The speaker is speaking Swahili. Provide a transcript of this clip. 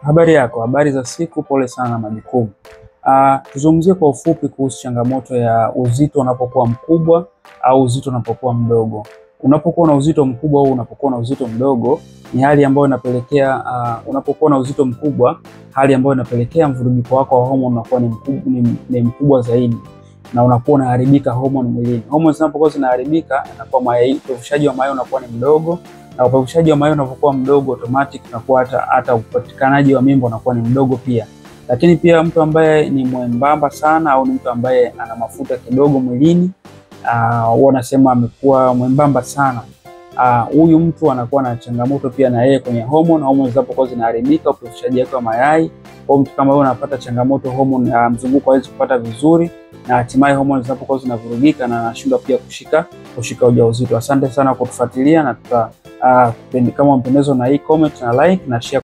Habari yako, habari za siku, pole sana na majukumu. Tuzungumzie kwa ufupi kuhusu changamoto ya uzito unapokuwa mkubwa au uzito unapokuwa mdogo. Unapokuwa na uzito mkubwa au unapokuwa na uzito mdogo ni hali ambayo inapelekea unapokuwa na uzito mkubwa, hali ambayo inapelekea mvurugiko wako wa homoni unakuwa ni mkubwa zaidi na unakuwa unaharibika homoni mwilini. Homoni zinapokuwa zinaharibika, inakuwa upevushaji wa mayai unakuwa ni mdogo, na upevushaji wa mayai unapokuwa mdogo automatic unakuwa hata upatikanaji wa mimba unakuwa ni mdogo pia. Lakini pia mtu ambaye ni mwembamba sana au ni mtu ambaye ana mafuta kidogo mwilini, wanasema amekuwa mwembamba sana, huyu mtu anakuwa na changamoto pia na yeye kwenye homoni zinapokuwa zinaharibika, upevushaji wake wa mayai. Kwa mtu kama huyo anapata changamoto homoni, mzunguko hawezi kupata vizuri, na hatimaye homoni zinapokuwa zinavurugika na anashindwa pia kushika ujauzito. Asante sana kwa kutufuatilia, na kama mpendezwa na hii comment na like na share.